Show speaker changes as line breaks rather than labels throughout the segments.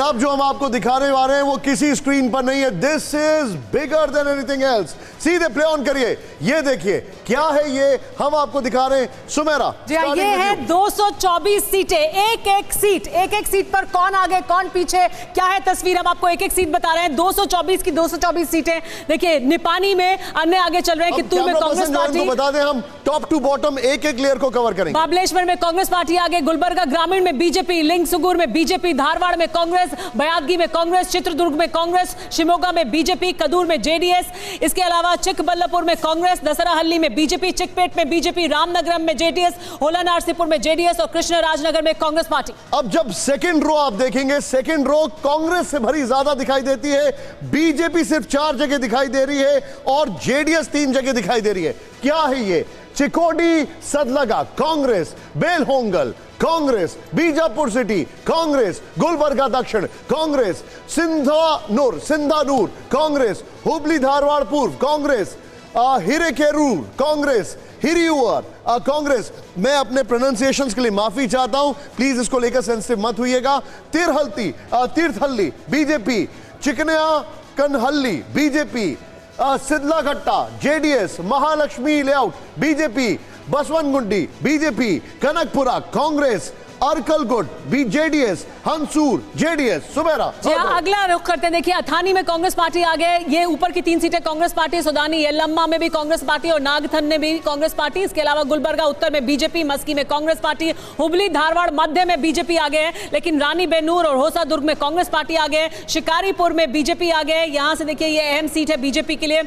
अब जो हम आपको दिखाने वाले हैं वो किसी स्क्रीन पर नहीं है। This is bigger than anything else. सीधे प्ले ऑन करिए, ये देखिए क्या है ये हम आपको दिखा रहे हैं। सुमेरा
जी हाँ, ये है 224 सीटें, एक एक सीट पर कौन आगे कौन पीछे, क्या है तस्वीर, हम आपको एक एक सीट बता रहे हैं। 224 की 224 सीटें। देखिए निपानी में अन्य आगे चल रहे हैं, कित्तूर में कांग्रेस पार्टी,
बता दें हम टॉप टू बॉटम एक एक लेयर को कवर करेंगे।
बाबलेश्वर में कांग्रेस पार्टी आगे, गुलबर्गा ग्रामीण में बीजेपी, लिंगसुगुर में बीजेपी, धारवाड़ में कांग्रेस, बयादगी में कांग्रेस, चित्रदुर्ग में कांग्रेस, शिमोगा में बीजेपी, कदूर में जेडीएस, इसके अलावा चिकबल्लापुर में कांग्रेस, दसराहल्ली में बीजेपी, चिकपेट में बीजेपी, रामनगरम में जेडीएस, होला नारसीपुर में जेडीएस और कृष्णराजनगर में कांग्रेस पार्टी।
अब जब सेकंड रो आप देखेंगे, सेकंड रो कांग्रेस से भरी ज्यादा दिखाई देती है, बीजेपी सिर्फ 4 जगह दिखाई दे रही है और जेडीएस 3 जगह दिखाई दे रही है। क्या है ये? चिकोडी सदलगा कांग्रेस, बेलहोंगल कांग्रेस, बीजापुर सिटी कांग्रेस, गुलबर्गा दक्षिण कांग्रेस, सिंधानूर कांग्रेस, हुबली धारवाड़ पूर्व कांग्रेस, हिरेकेरूर कांग्रेस, हिरियूर कांग्रेस। मैं अपने प्रोनाउंसिएशंस के लिए माफी चाहता हूं, प्लीज इसको लेकर सेंसिटिव मत होइएगा। Thirthahalli BJP, Chikkanayakanahalli BJP, Sidlaghatta JDS, Mahalakshmi layout BJP, Basavanagudi BJP, Kanakapura Congress, Arkalgud JDS, Hunsur JDS. Sumera
ji हाँ, अगला रुख करते हैं। देखिए अथानी में कांग्रेस पार्टी आ गए, ये ऊपर की 3 सीटें कांग्रेस पार्टी, सोदानी येलम्मा में भी कांग्रेस पार्टी और नागथन में भी कांग्रेस पार्टी। इसके अलावा गुलबर्गा उत्तर में बीजेपी, मस्की में कांग्रेस पार्टी, हुबली धारवाड़ मध्य में बीजेपी आ गए, लेकिन रानी बेनूर और होसादुर्ग में कांग्रेस पार्टी आ गए, शिकारीपुर में बीजेपी आ गए, यहां से देखिए ये अहम सीट है बीजेपी के लिए।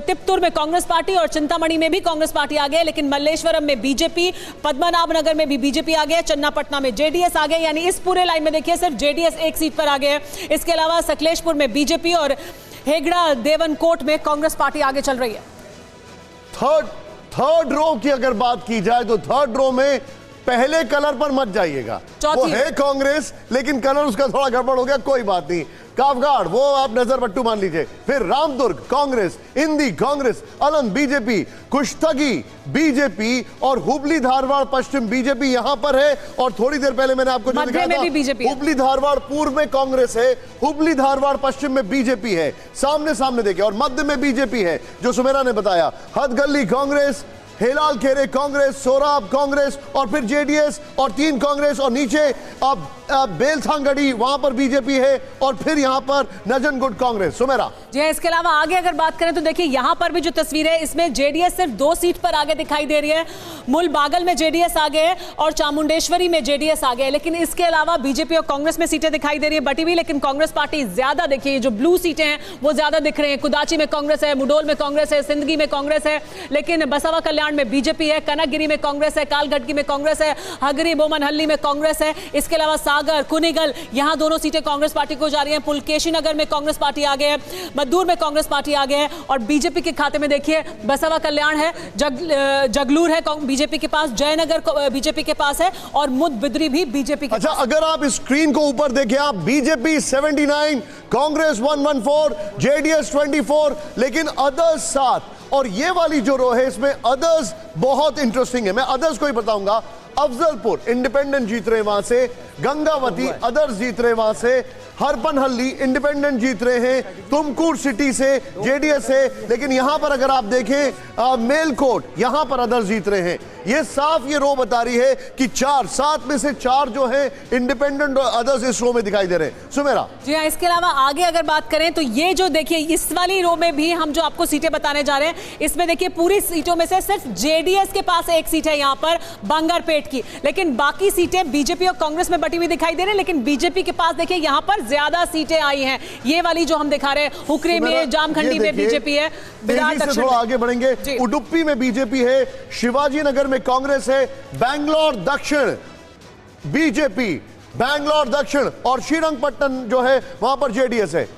तिप्तुर में कांग्रेस पार्टी और चिंतामणि में भी कांग्रेस पार्टी आ गए, लेकिन मल्लेश्वरम में बीजेपी, पद्मनाभ नगर में भी बीजेपी आ गए, चन्नापटना में जेडीएस आ गए, यानी इस पूरे लाइन में देखिए सिर्फ जेडीएस एक सीट पर आ गए। इसके अलावा सकलेशपुर में बीजेपी और हेगड़ा देवनकोट में कांग्रेस पार्टी आगे चल रही है।
थर्ड रो की अगर बात की जाए तो थर्ड रो में पहले कलर पर मत जाइएगा, वो है कांग्रेस लेकिन कलर उसका थोड़ा गड़बड़ हो गया, कोई बात नहीं। काफगाड़ वो आप नजर बट्टू मान लीजिए। फिर रामदुर्ग कांग्रेस, इंदी कांग्रेस, अलंग बीजेपी, कुश्तगी बीजेपी और हुबली धारवाड़ पश्चिम बीजेपी यहां पर है। और थोड़ी देर पहले मैंने आपको जो दिखाया था, हुबली धारवाड़ पूर्व में कांग्रेस है, हुबली धारवाड़ पश्चिम में बीजेपी है, सामने सामने देखिए, और मध्य में बीजेपी है जो सुमेरा ने बताया। हथगल्ली कांग्रेस, हेलाल खेरे कांग्रेस, सोराब कांग्रेस और फिर जेडीएस और 3 कांग्रेस, और नीचे अब बेलथांगड़ी वहां पर बीजेपी है और फिर यहां पर नजनगुड कांग्रेस। सुमेरा
जी, इसके अलावा आगे अगर बात करें तो देखिए यहां पर भी जो तस्वीर है इसमें जेडीएस सिर्फ 2 सीट पर आगे दिखाई दे रही है। मुलबागल में जेडीएस आ गए और चामुंडेश्वरी में जेडीएस आ गए, लेकिन इसके अलावा बीजेपी और कांग्रेस में सीटें दिखाई दे रही है बटी हुई, लेकिन कांग्रेस पार्टी ज्यादा, देखिए जो ब्लू सीटें हैं वो ज्यादा दिख रहे हैं। कुदाची में कांग्रेस है, मुडोल में कांग्रेस है, सिंदगी में कांग्रेस है, लेकिन बसवा कल्याण में बीजेपी है, कनकगिरी में कांग्रेस है, कालगढ़की में कांग्रेस है, हगरी बोमनहल्ली में कांग्रेस है। इसके अलावा सागर, कुनिगल, यहां दोनों सीटें कांग्रेस पार्टी को जा रही हैं। पुलकेशी नगर में कांग्रेस पार्टी आ गए है, मद्दूर में कांग्रेस पार्टी आ गए है, और बीजेपी के खाते में देखिए बसवा कल्याण है, जगलूर है बीजेपी के पास, जयनगर बीजेपी के पास है, और मुदबिद्री भी बीजेपी के पास।
अच्छा, अगर आप स्क्रीन को ऊपर देखें, आप बीजेपी 79, कांग्रेस 114, जेडीएस 24, लेकिन अदर्स 7, और ये वाली जो रो है इसमें अदर्स बहुत इंटरेस्टिंग है। मैं अदर्स को ही बताऊंगा। अफजलपुर इंडिपेंडेंट जीत रहे वहां से, गंगावती अदर्स जीत रहे वहां से, हरपनहल्ली इंडिपेंडेंट जीत रहे हैं, तुमकुर सिटी से जेडीएस है, लेकिन यहां पर अगर आप देखें मेलकोट यहां पर अदर्स जीत रहे हैं। ये साफ ये रो बता रही है कि 7 में से 4 जो है इंडिपेंडेंट और अदर्स इस रो में दिखाई दे रहे हैं। सुमेरा
जी हाँ, इसके अलावा आगे अगर बात करें तो ये जो देखिए इस वाली रो में भी हम जो आपको सीटें बताने जा रहे हैं, इसमें देखिए पूरी सीटों में से सिर्फ जेडीएस के पास एक सीट है यहां पर बंगरपेट की, लेकिन बाकी सीटें बीजेपी और कांग्रेस में बटी हुई दिखाई दे रही है, लेकिन बीजेपी के पास देखिए यहां पर ज्यादा सीटें आई हैं। ये वाली जो हम दिखा रहे हैं, हुकरी में, जामखंडी में बीजेपी है,
थोड़ा आगे बढ़ेंगे। उडुपी में बीजेपी है, शिवाजी नगर में कांग्रेस है, बैंगलोर दक्षिण बीजेपी, बैंगलोर दक्षिण और श्रीरंगपट्टनम जो है वहां पर जेडीएस है।